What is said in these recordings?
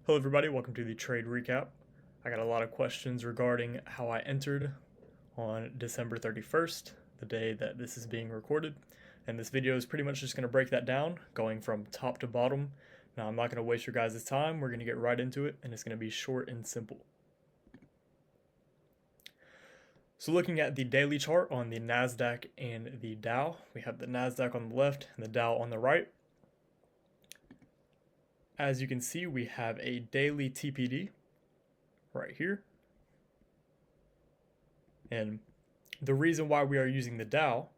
Hello everybody, welcome to the trade recap. I got a lot of questions regarding how I entered on December 31st, the day that this is being recorded. And this video is pretty much just going to break that down, going from top to bottom. Now I'm not going to waste your guys' time, we're going to get right into it, and it's going to be short and simple. So looking at the daily chart on the NASDAQ and the Dow, we have the NASDAQ on the left and the Dow on the right. As you can see, we have a daily TPD right here. And the reason why we are using the Dow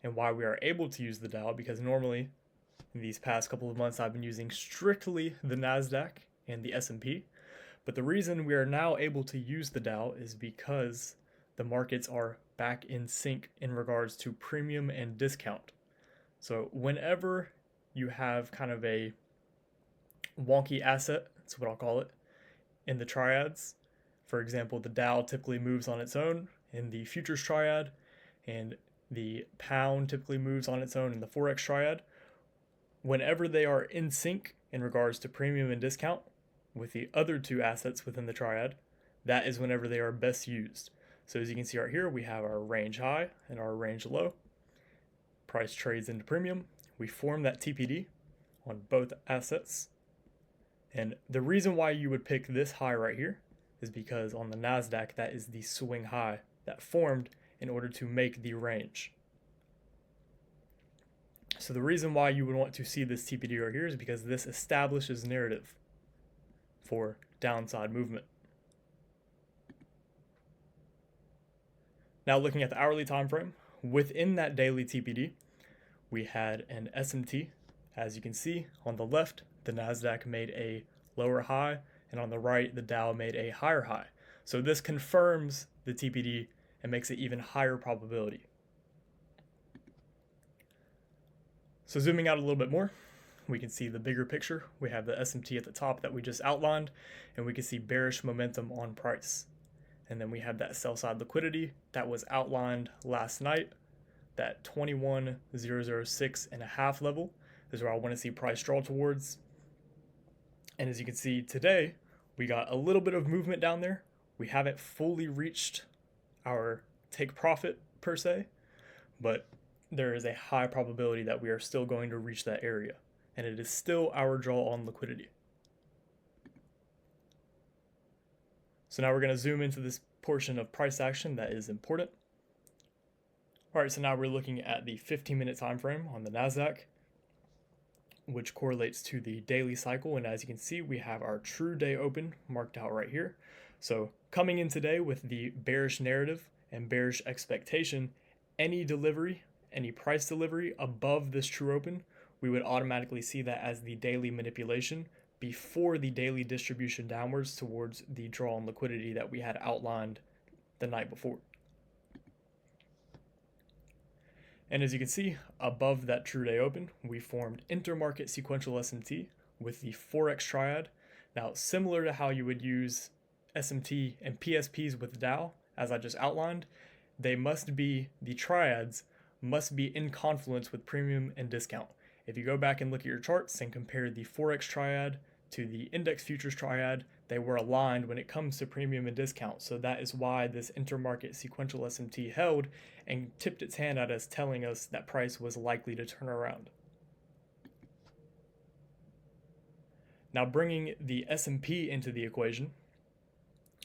and why we are able to use the Dow, because normally in these past couple of months I've been using strictly the NASDAQ and the S&P. But the reason we are now able to use the Dow is because the markets are back in sync in regards to premium and discount. So whenever you have kind of a wonky asset, that's what I'll call it, in the triads, for example, the Dow typically moves on its own in the futures triad, and the pound typically moves on its own in the forex triad. Whenever they are in sync in regards to premium and discount with the other two assets within the triad, that is whenever they are best used. So as you can see right here, we have our range high and our range low. Price trades into premium. We form that TPD on both assets. And the reason why you would pick this high right here is because on the NASDAQ, that is the swing high that formed in order to make the range. So the reason why you would want to see this TPD right here is because this establishes narrative for downside movement. Now looking at the hourly time frame, within that daily TPD, we had an SMT. As you can see on the left, the NASDAQ made a lower high, and on the right, the Dow made a higher high. So this confirms the TPD and makes it even higher probability. So zooming out a little bit more, we can see the bigger picture. We have the SMT at the top that we just outlined, and we can see bearish momentum on price. And then we have that sell side liquidity that was outlined last night, that 21,006.5 level is where I want to see price draw towards. And as you can see today, we got a little bit of movement down there. We haven't fully reached our take profit per se, but there is a high probability that we are still going to reach that area, and it is still our draw on liquidity. So now we're going to zoom into this portion of price action that is important. All right, so now we're looking at the 15-minute time frame on the NASDAQ, which correlates to the daily cycle. And as you can see, we have our true day open marked out right here. So coming in today with the bearish narrative and bearish expectation, any delivery, any price delivery above this true open, we would automatically see that as the daily manipulation before the daily distribution downwards towards the draw on liquidity that we had outlined the night before. And as you can see, above that true day open, we formed intermarket sequential SMT with the Forex triad. Now, similar to how you would use SMT and PSPs with Dow, as I just outlined, the triads must be in confluence with premium and discount. If you go back and look at your charts and compare the Forex triad to the index futures triad, they were aligned when it comes to premium and discount. So that is why this intermarket sequential SMT held and tipped its hand at us, telling us that price was likely to turn around. Now bringing the S&P into the equation,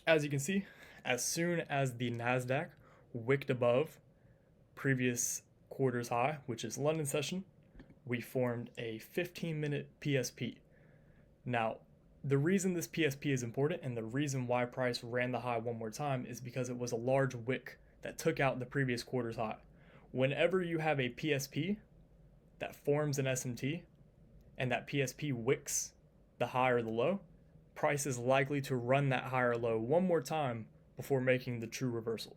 as you can see, as soon as the NASDAQ wicked above previous quarter's high, which is London session, we formed a 15-minute PSP. Now, the reason this PSP is important and the reason why price ran the high one more time is because it was a large wick that took out the previous quarter's high. Whenever you have a PSP that forms an SMT and that PSP wicks the high or the low, price is likely to run that high or low one more time before making the true reversal.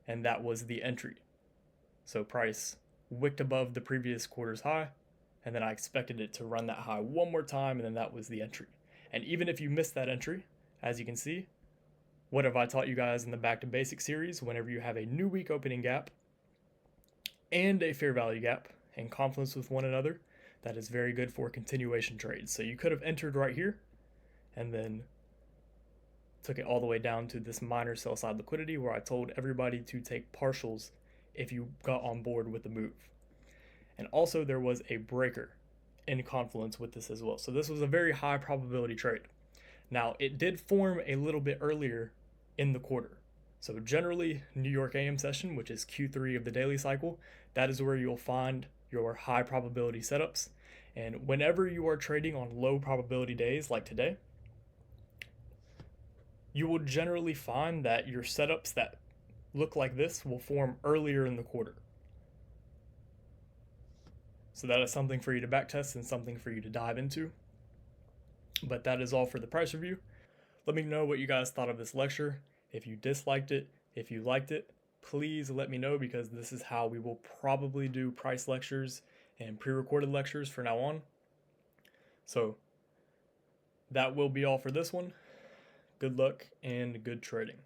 And that was the entry. So price wicked above the previous quarter's high, and then I expected it to run that high one more time, and then that was the entry. And even if you missed that entry, as you can see, what have I taught you guys in the Back to Basics series? Whenever you have a new week opening gap and a fair value gap, in confluence with one another, that is very good for continuation trades. So you could have entered right here and then took it all the way down to this minor sell side liquidity where I told everybody to take partials if you got on board with the move. And also there was a breaker in confluence with this as well. So this was a very high probability trade. Now it did form a little bit earlier in the quarter. So generally New York AM session, which is Q3 of the daily cycle, that is where you'll find your high probability setups. And whenever you are trading on low probability days like today, you will generally find that your setups that look like this will form earlier in the quarter. So that is something for you to backtest and something for you to dive into. But that is all for the price review. Let me know what you guys thought of this lecture. If you disliked it, if you liked it, please let me know, because this is how we will probably do price lectures and pre-recorded lectures from now on. So that will be all for this one. Good luck and good trading.